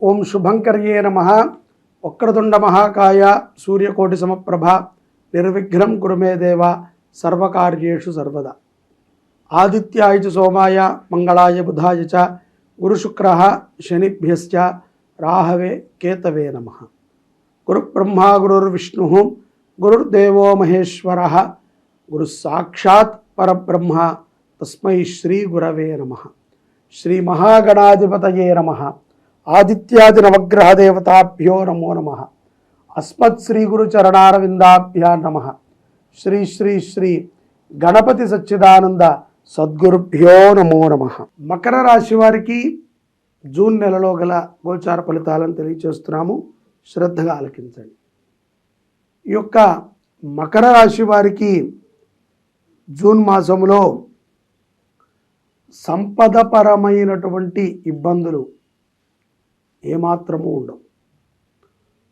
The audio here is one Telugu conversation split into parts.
ఓం శుభంకర్యే నమః. వక్రతుండ మహాకాయ సూర్యకోటి సమప్రభ నిర్విఘ్నం కురు మే దేవ సర్వకార్యేషు సర్వదా. ఆదిత్యాయ చ సోమాయ మంగళాయ బుధాయ చ గురుశుక్రః శనిభ్యశ్చ రాహవే కేతవే నమః. గురుబ్రహ్మా గురుర్విష్ణుః గురుర్దేవో మహేశ్వరః గురు సాక్షాత్ పరబ్రహ్మ తస్మై శ్రీ గురవే నమః. శ్రీ మహాగణాధిపతయే నమః. ఆదిత్యాది నవగ్రహ దేవతాభ్యో నమో నమః. అస్మత్ శ్రీ గురు చరణారవిందాభ్యా నమః. శ్రీ శ్రీ శ్రీ గణపతి సచ్చిదానంద సద్గురుభ్యో నమో నమః. మకర రాశి వారికి జూన్ నెలలో గల గోచార ఫలితాలను తెలియచేస్తున్నాము. శ్రద్ధగా ఆలకించండి. ఈ యొక్క మకర రాశి వారికి జూన్ మాసంలో సంపదపరమైనటువంటి ఇబ్బందులు ఏమాత్రము ఉండవు.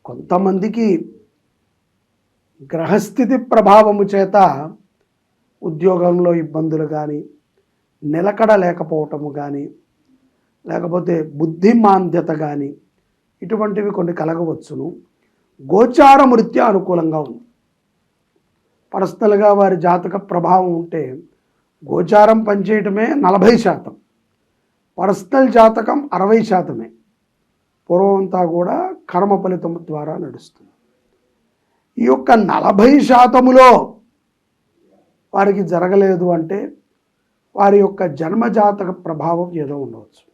కొంతమందికి గ్రహస్థితి ప్రభావము చేత ఉద్యోగంలో ఇబ్బందులు కానీ, నిలకడ లేకపోవటము కానీ, లేకపోతే బుద్ధిమాంద్యత కానీ ఇటువంటివి కొన్ని కలగవచ్చును. గోచారం రీత్యా అనుకూలంగా ఉంది. పర్సనల్గా వారి జాతక ప్రభావం ఉంటే గోచారం పనిచేయటమే 40%, పర్సనల్ జాతకం 60%. పూర్వమంతా కూడా కర్మ ఫలితం ద్వారా నడుస్తుంది. ఈ యొక్క 40%లో వారికి జరగలేదు అంటే వారి యొక్క జన్మజాతక ప్రభావం ఏదో ఉండవచ్చు.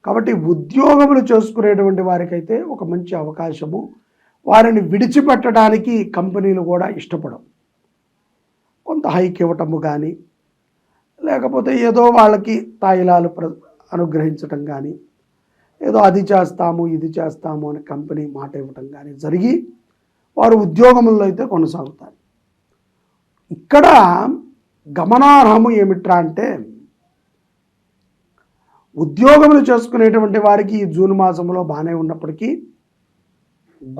కాబట్టి ఉద్యోగములు చేసుకునేటువంటి వారికైతే ఒక మంచి అవకాశము. వారిని విడిచిపెట్టడానికి కంపెనీలు కూడా ఇష్టపడవు. కొంత హైక్ ఇవ్వటము కానీ, లేకపోతే ఏదో వాళ్ళకి తాయిలాలు అనుగ్రహించటం కానీ, ఏదో అది చేస్తాము ఇది చేస్తాము అని కంపెనీ మాట ఇవ్వటం కానీ జరిగి వారు ఉద్యోగముల్లో అయితే కొనసాగుతారు. ఇక్కడ గమనార్హము ఏమిట్రా అంటే, ఉద్యోగములు చేసుకునేటువంటి వారికి ఈ జూన్ మాసంలో బాగానే ఉన్నప్పటికీ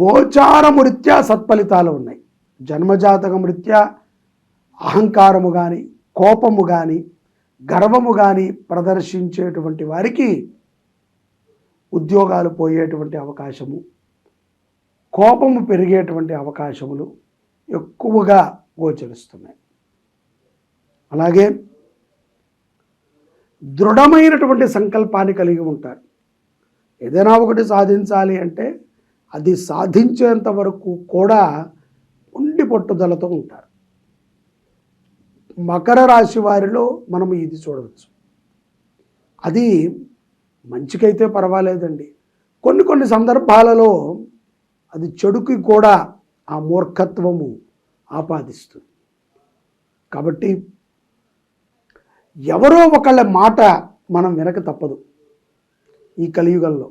గోచారము రీత్యా సత్ఫలితాలు ఉన్నాయి. జన్మజాతకం రీత్యా అహంకారము కానీ, కోపము కానీ, గర్వము కానీ ప్రదర్శించేటువంటి వారికి ఉద్యోగాలు పోయేటువంటి అవకాశము, కోపము పెరిగేటువంటి అవకాశములు ఎక్కువగా గోచరిస్తున్నాయి. అలాగే దృఢమైనటువంటి సంకల్పాన్ని కలిగి ఉంటారు. ఏదైనా ఒకటి సాధించాలి అంటే అది సాధించేంత వరకు కూడా ఉండి పట్టుదలతో ఉంటారు. మకర రాశి వారిలో మనము ఇది చూడవచ్చు. అది మంచికైతే పర్వాలేదండి, కొన్ని సందర్భాలలో అది చెడుకి కూడా ఆ మూర్ఖత్వము ఆపాదిస్తుంది. కాబట్టి ఎవరో ఒకళ్ళ మాట మనం వినక తప్పదు. ఈ కలియుగంలో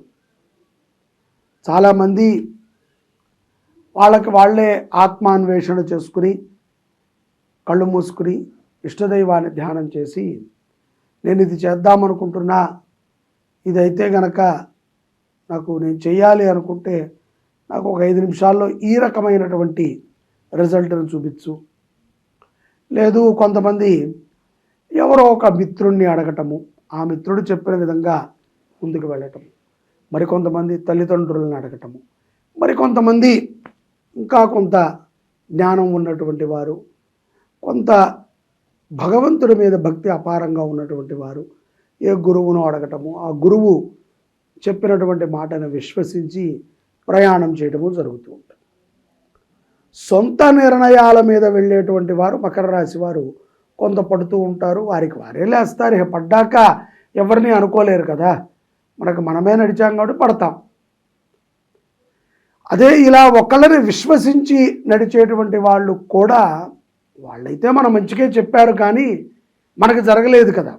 చాలామంది వాళ్ళే ఆత్మాన్వేషణ చేసుకుని కళ్ళు మూసుకుని ఇష్టదైవాన్ని ధ్యానం చేసి, నేను ఇది చేద్దామనుకుంటున్నా, ఇదైతే గనక నేను చేయాలి అనుకుంటే నాకు ఒక 5 నిమిషాల్లో ఈ రకమైనటువంటి రిజల్ట్ను చూపించు. లేదు కొంతమంది ఎవరో ఒక మిత్రుణ్ణి అడగటము, ఆ మిత్రుడు చెప్పిన విధంగా ముందుకు వెళ్ళటం, మరికొంతమంది తల్లిదండ్రులను అడగటము, మరికొంతమంది ఇంకా కొంత జ్ఞానం ఉన్నటువంటి వారు, కొంత భగవంతుడి మీద భక్తి అపారంగా ఉన్నటువంటి వారు ఏ గురువును అడగటము, ఆ గురువు చెప్పినటువంటి మాటను విశ్వసించి ప్రయాణం చేయటము జరుగుతూ ఉంటుంది. సొంత నిర్ణయాల మీద వెళ్ళేటువంటి వారు మకర రాశి వారు కొంత పడుతూ ఉంటారు. వారికి వారే లేస్తారు. పడ్డాక ఎవరిని అనుకోలేరు కదా, మనమే నడిచాం కాబట్టి పడతాం. అదే ఇలా ఒకళ్ళని విశ్వసించి నడిచేటువంటి వాళ్ళు కూడా, వాళ్ళైతే మన మంచిగా చెప్పారు కానీ మనకు జరగలేదు కదా,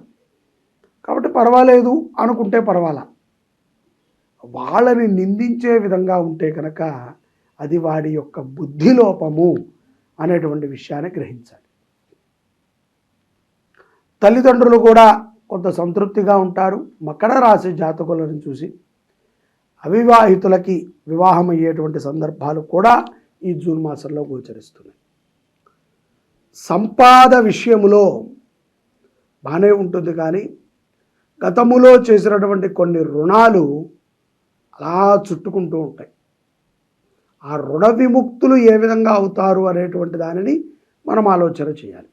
కాబట్టి పర్వాలేదు అనుకుంటే పర్వాలా. వాళ్ళని నిందించే విధంగా ఉంటే కనుక అది వాడి యొక్క బుద్ధిలోపము అనేటువంటి విషయాన్ని గ్రహించాలి. తల్లిదండ్రులు కూడా కొంత సంతృప్తిగా ఉంటారు. మకర రాశి జాతకులను చూసి అవివాహితులకి వివాహం అయ్యేటువంటి సందర్భాలు కూడా ఈ జూన్ మాసంలో గోచరిస్తున్నాయి. సంపాద విషయములో బాగానే ఉంటుంది కానీ గతములో చేసినటువంటి కొన్ని రుణాలు అలా చుట్టుకుంటూ ఉంటాయి. ఆ రుణ విముక్తులు ఏ విధంగా అవుతారు అనేటువంటి దానిని మనం ఆలోచన చేయాలి.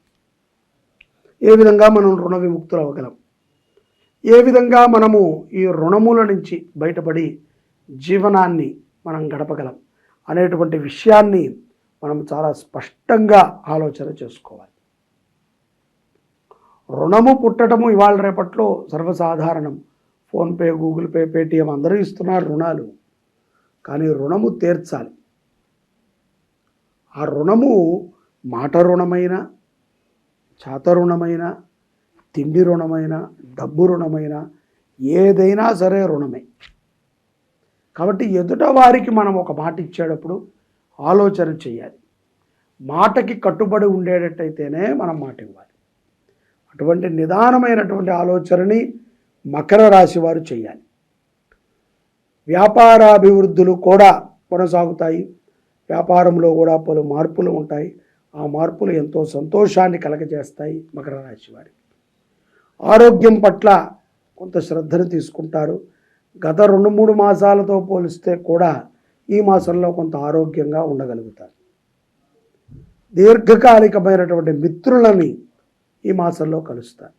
ఏ విధంగా మనం రుణ విముక్తులు అవ్వగలం, ఏ విధంగా మనము ఈ రుణముల నుంచి బయటపడి జీవనాన్ని మనం గడపగలం అనేటువంటి విషయాన్ని మనం చాలా స్పష్టంగా ఆలోచన చేసుకోవాలి. రుణము పుట్టడము ఇవాళ రేపట్లో సర్వసాధారణం. ఫోన్పే, గూగుల్ పే, పేటిఎం అందరూ ఇస్తున్నారు రుణాలు. కానీ రుణము తీర్చాలి. ఆ రుణము మాట రుణమైన, చేత రుణమైన, తిండి రుణమైన, డబ్బు రుణమైన, ఏదైనా సరే రుణమే. కాబట్టి ఎదుట వారికి మనం ఒక మాట ఇచ్చేటప్పుడు ఆలోచన చేయాలి. మాటకి కట్టుబడి ఉండేటట్టయితేనే మనం మాట ఇవ్వాలి. అటువంటి నిదానమైనటువంటి ఆలోచనని మకర రాశి వారు చేయాలి. వ్యాపారాభివృద్ధులు కూడా కొనసాగుతాయి. వ్యాపారంలో కూడా పలు మార్పులు ఉంటాయి. ఆ మార్పులు ఎంతో సంతోషాన్ని కలగజేస్తాయి మకర రాశి వారికి. ఆరోగ్యం పట్ల కొంత శ్రద్ధను తీసుకుంటారు. గత 2-3 మాసాలతో పోలిస్తే కూడా ఈ మాసంలో కొంత ఆరోగ్యంగా ఉండగలుగుతారు. దీర్ఘకాలికమైనటువంటి మిత్రులని ఈ మాసంలో కలుస్తారు.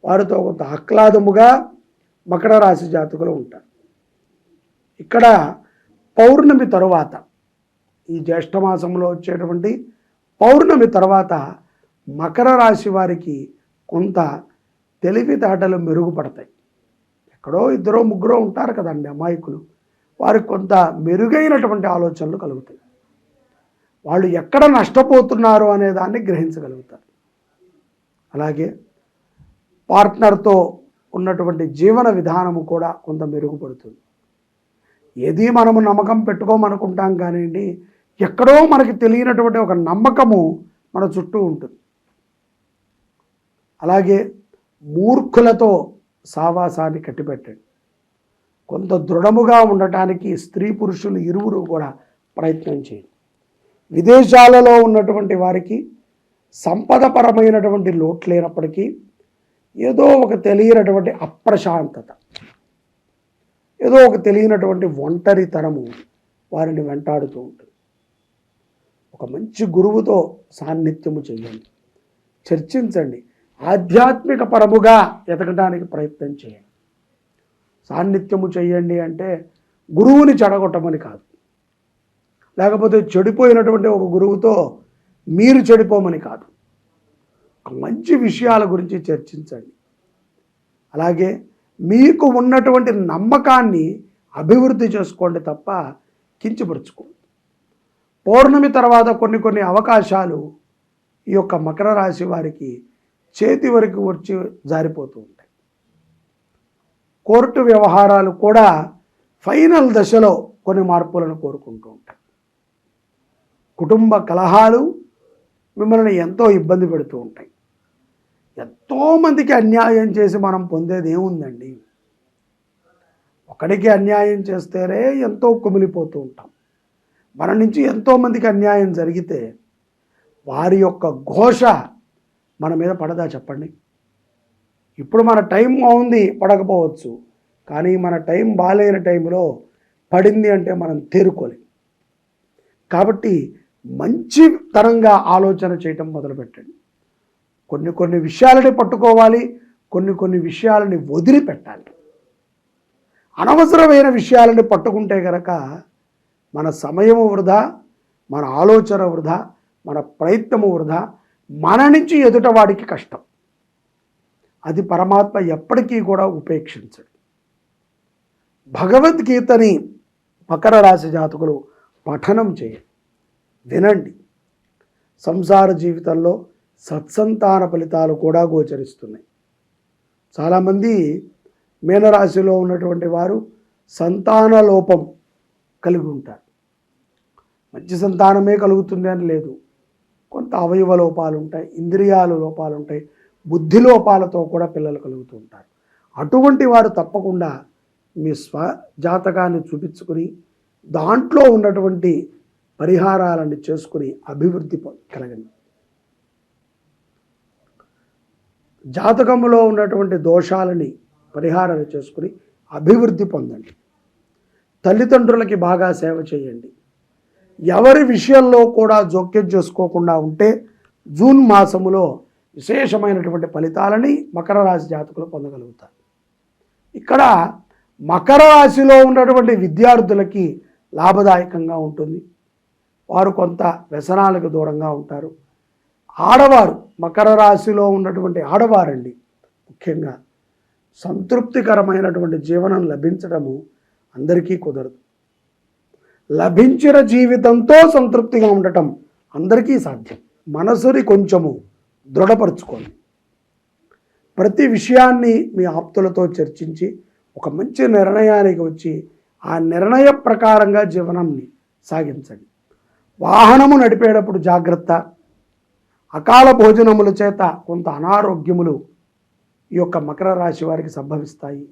వారితో కొంత ఆహ్లాదముగా మకర రాశి జాతకులు ఉంటారు. ఇక్కడ పౌర్ణమి తరువాత, ఈ జ్యేష్ఠ మాసంలో వచ్చేటువంటి పౌర్ణమి తర్వాత మకర రాశి వారికి కొంత తెలివితేటలు మెరుగుపడతాయి. ఎక్కడో 2-3 ఉంటారు కదండి అమాయకులు, వారికి కొంత మెరుగైనటువంటి ఆలోచనలు కలుగుతాయి. వాళ్ళు ఎక్కడ నష్టపోతున్నారు అనే దాన్ని గ్రహించగలుగుతారు. అలాగే పార్ట్నర్తో ఉన్నటువంటి జీవన విధానము కూడా కొంత మెరుగుపడుతుంది. ఏది మనము నమ్మకం పెట్టుకోమనుకుంటాం కానివ్వండి, ఎక్కడో మనకి తెలియనటువంటి ఒక నమ్మకము మన చుట్టూ ఉంటుంది. అలాగే మూర్ఖులతో సావాసాన్ని కట్టిపెట్టండి. కొంత దృఢముగా ఉండటానికి స్త్రీ పురుషులు ఇరువురు కూడా ప్రయత్నం చేయండి. విదేశాలలో ఉన్నటువంటి వారికి సంపదపరమైనటువంటి లోటు లేనప్పటికీ ఏదో ఒక తెలియనటువంటి అప్రశాంతత, ఏదో ఒక తెలియనటువంటి ఒంటరితనము వారిని వెంటాడుతూ ఉంటుంది. ఒక మంచి గురువుతో సాన్నిధ్యము చేయండి, చర్చించండి, ఆధ్యాత్మిక పరముగా ఎదగడానికి ప్రయత్నం చేయండి. సాన్నిధ్యము చేయండి అంటే గురువుని చెడగొట్టమని కాదు, లేకపోతే చెడిపోయినటువంటి ఒక గురువుతో మీరు చెడిపోమని కాదు. ఒక మంచి విషయాల గురించి చర్చించండి. అలాగే మీకు ఉన్నటువంటి నమ్మకాన్ని అభివృద్ధి చేసుకోండి తప్ప కించపరుచుకోండి. పౌర్ణమి తర్వాత కొన్ని అవకాశాలు ఈ యొక్క మకర రాశి వారికి చేతి వరకు వచ్చి జారిపోతూ ఉంటాయి. కోర్టు వ్యవహారాలు కూడా ఫైనల్ దశలో కొన్ని మార్పులను కోరుకుంటూ ఉంటాయి. కుటుంబ కలహాలు మిమ్మల్ని ఎంతో ఇబ్బంది పెడుతూ ఉంటాయి. ఎంతోమందికి అన్యాయం చేసి మనం పొందేది ఏముందండి? ఒకడికి అన్యాయం చేస్తేనే ఎంతో కుమిలిపోతూ ఉంటాం. మన నుంచి ఎంతోమందికి అన్యాయం జరిగితే వారి యొక్క ఘోష మన మీద పడదా చెప్పండి? ఇప్పుడు మన టైం ఉంది, పడకపోవచ్చు, కానీ మన టైం బాలేని టైంలో పడింది అంటే మనం తేరుకోలేం. కాబట్టి మంచి తరంగా ఆలోచన చేయటం మొదలుపెట్టండి. కొన్ని విషయాలని పట్టుకోవాలి, కొన్ని విషయాలని వదిలిపెట్టాలి. అనవసరమైన విషయాలని పట్టుకుంటే కనుక మన సమయము వృధా, మన ఆలోచన వృధా, మన ప్రయత్నము వృధా, మన నుంచి ఎదుటవాడికి కష్టం. అది పరమాత్మ ఎప్పటికీ కూడా ఉపేక్షించడు. భగవద్గీతని మకర రాశి జాతకులు పఠనం చేయండి, వినండి. సంసార జీవితంలో సత్సంతాన ఫలితాలు కూడా గోచరిస్తున్నాయి. చాలామంది మీనరాశిలో ఉన్నటువంటి వారు సంతాన లోపం కలిగి ఉంటారు. మంచి సంతానమే కలుగుతుంది అని లేదు, కొంత అవయవ లోపాలు ఉంటాయి, ఇంద్రియాల లోపాలు ఉంటాయి, బుద్ధి లోపాలతో కూడా పిల్లలు కలుగుతూ ఉంటారు. అటువంటి వారు తప్పకుండా మీ స్వజాతకాన్ని చూపించుకుని దాంట్లో ఉన్నటువంటి పరిహారాలను చేసుకుని అభివృద్ధి కలగండి. జాతకంలో ఉన్నటువంటి దోషాలని పరిహారాలు చేసుకుని అభివృద్ధి పొందండి. తల్లిదండ్రులకి బాగా సేవ చేయండి. ఎవరి విషయంలో కూడా జోక్యం చేసుకోకుండా ఉంటే జూన్ మాసములో విశేషమైనటువంటి ఫలితాలని మకర రాశి జాతకులు పొందగలుగుతారు. ఇక్కడ మకర రాశిలో ఉన్నటువంటి విద్యార్థులకి లాభదాయకంగా ఉంటుంది. వారు కొంత వ్యసనాలకు దూరంగా ఉంటారు. ఆడవారు, మకర రాశిలో ఉన్నటువంటి ఆడవారండి, ముఖ్యంగా సంతృప్తికరమైనటువంటి జీవనం లభించడము అందరికీ కుదరదు. లభించిన జీవితంతో సంతృప్తిగా ఉండటం అందరికీ సాధ్యం. మనసుని కొంచెము దృఢపరచుకోండి. ప్రతి విషయాన్ని మీ ఆప్తులతో చర్చించి ఒక మంచి నిర్ణయానికి వచ్చి ఆ నిర్ణయ ప్రకారంగా జీవనాన్ని సాగించండి. వాహనము నడిపేటప్పుడు జాగ్రత్త. అకాల భోజనముల చేత కొంత అనారోగ్యములు ఈ యొక్క మకర రాశి వారికి సంభవిస్తాయి.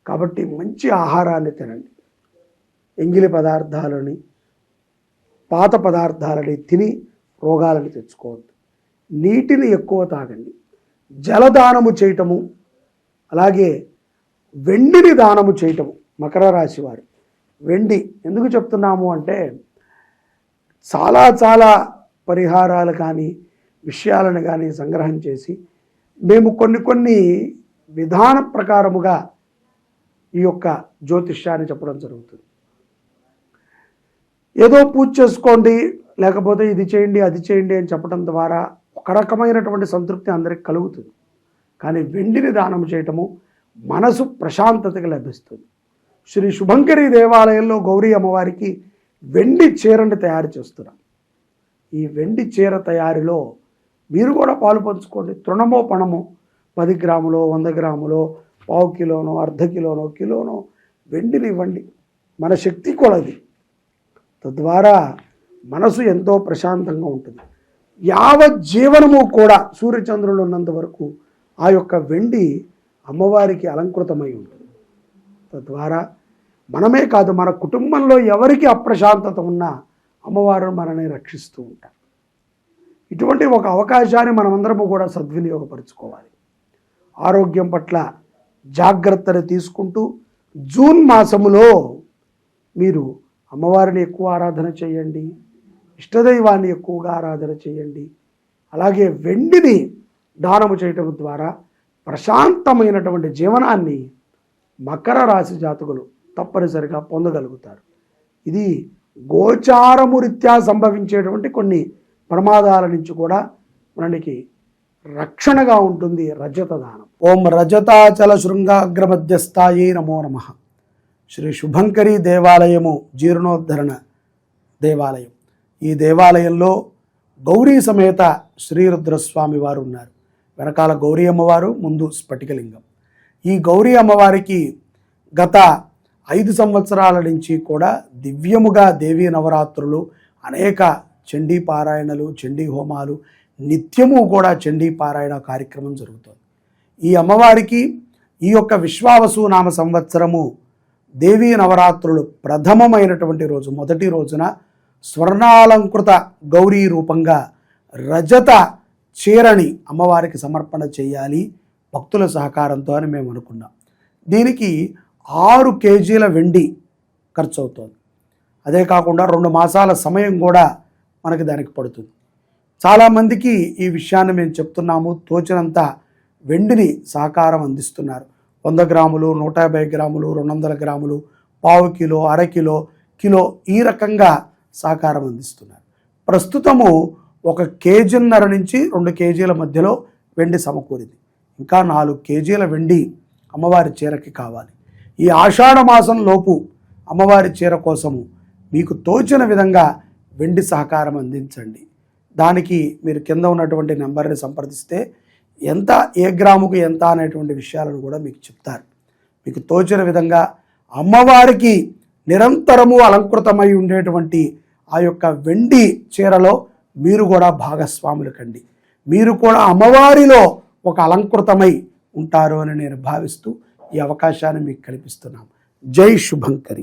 కాబట్టి మంచి ఆహారాన్ని తినండి. ఎంగిలి పదార్థాలని, పాత పదార్థాలని తిని రోగాలను తెచ్చుకోవద్దు. నీటిని ఎక్కువ తాగండి. జలదానము చేయటము, అలాగే వెండిని దానము చేయటము. మకర రాశి వారు వెండి ఎందుకు చెప్తున్నాము అంటే, చాలా పరిహారాలు కానీ విషయాలను కానీ సంగ్రహం చేసి మేము కొన్ని విధాన ప్రకారముగా ఈ యొక్క జ్యోతిష్యాన్ని చెప్పడం జరుగుతుంది. ఏదో పూజ చేసుకోండి, లేకపోతే ఇది చేయండి అది చేయండి అని చెప్పడం ద్వారా ఒక రకమైనటువంటి సంతృప్తి అందరికి కలుగుతుంది. కానీ వెండిని దానం చేయటము మనసు ప్రశాంతతకి లభిస్తుంది. శ్రీ శుభంకరి దేవాలయంలో గౌరీ అమ్మవారికి వెండి చీరని తయారు చేస్తున్నాం. ఈ వెండి చీర తయారీలో మీరు కూడా పాలు పంచుకోండి. తృణమో పణమో 10 గ్రాములో 100 గ్రాములో 1/4 కిలోనో అర్ధ కిలోనో కిలోనో వెండిని ఇవ్వండి. మన శక్తి కొలది. తద్వారా మనసు ఎంతో ప్రశాంతంగా ఉంటుంది. యావత్ జీవనము కూడా సూర్యచంద్రులు ఉన్నంత వరకు ఆ యొక్క వెండి అమ్మవారికి అలంకృతమై ఉంటుంది. తద్వారా మనమే కాదు, మన కుటుంబంలో ఎవరికి అప్రశాంతత ఉన్నా అమ్మవారు మనల్ని రక్షిస్తూ ఉంటారు. ఇటువంటి ఒక అవకాశాన్ని మనమందరము కూడా సద్వినియోగపరుచుకోవాలి. ఆరోగ్యం పట్ల జాగ్రత్తలు తీసుకుంటూ జూన్ మాసములో మీరు అమ్మవారిని ఎక్కువ ఆరాధన చేయండి. ఇష్టదైవాన్ని ఎక్కువగా ఆరాధన చేయండి. అలాగే వెండిని దానము చేయటం ద్వారా ప్రశాంతమైనటువంటి జీవనాన్ని మకర రాశి జాతకులు తప్పనిసరిగా పొందగలుగుతారు. ఇది గోచారము రీత్యా సంభవించేటువంటి కొన్ని ప్రమాదాల నుంచి కూడా మనకి రక్షణగా ఉంటుంది రజత దానం. ఓం రజతాచల శృంగాగ్రమధ్యస్థాయే నమో నమః. శ్రీ శుభంకరి దేవాలయము జీర్ణోద్ధరణ దేవాలయం. ఈ దేవాలయంలో గౌరీ సమేత శ్రీరుద్రస్వామి వారు ఉన్నారు. వెనకాల గౌరీ అమ్మవారు, ముందు స్ఫటికలింగం. ఈ గౌరీ అమ్మవారికి గత 5 సంవత్సరాల నుంచి కూడా దివ్యముగా దేవీ నవరాత్రులు, అనేక చండీ పారాయణలు, చండీ హోమాలు, నిత్యము కూడా చండీ పారాయణ కార్యక్రమం జరుగుతుంది. ఈ అమ్మవారికి ఈ యొక్క విశ్వావసు నామ సంవత్సరము దేవీ నవరాత్రులు ప్రథమమైనటువంటి రోజు, మొదటి రోజున స్వర్ణాలంకృత గౌరీ రూపంగా రజత చీరని అమ్మవారికి సమర్పణ చేయాలి భక్తుల సహకారంతో అని మేము అనుకున్నాం. దీనికి 6 కేజీల వెండి ఖర్చు అవుతుంది. అదే కాకుండా 2 మాసాల సమయం కూడా మనకి దానికి పడుతుంది. చాలామందికి ఈ విషయాన్ని మేము చెప్తున్నాము. తోచినంత వెండిని సహకారం అందిస్తున్నారు. 100 గ్రాములు, 150 గ్రాములు, 200 గ్రాములు, 1/4 కిలో, అర కిలో, కిలో, ఈ రకంగా సహకారం అందిస్తున్నారు. ప్రస్తుతము 1 కేజీన్నర నుంచి 2 కేజీల మధ్యలో వెండి సమకూరింది. ఇంకా 4 కేజీల వెండి అమ్మవారి చీరకి కావాలి. ఈ ఆషాఢ మాసం లోపు అమ్మవారి చీర కోసము మీకు తోచిన విధంగా వెండి సహకారం అందించండి. దానికి మీరు కింద ఉన్నటువంటి నెంబర్ని సంప్రదిస్తే ఎంత, ఏ గ్రాముకు ఎంత అనేటువంటి విషయాలను కూడా మీకు చెప్తారు. మీకు తోచిన విధంగా అమ్మవారికి నిరంతరము అలంకృతమై ఉండేటువంటి ఆ యొక్క వెండి చీరలో మీరు కూడా భాగస్వాములు కండి. మీరు కూడా అమ్మవారిలో ఒక అలంకృతమై ఉంటారు అని నేను భావిస్తూ ఈ అవకాశాన్ని మీకు కల్పిస్తున్నాను. జై శుభంకరి.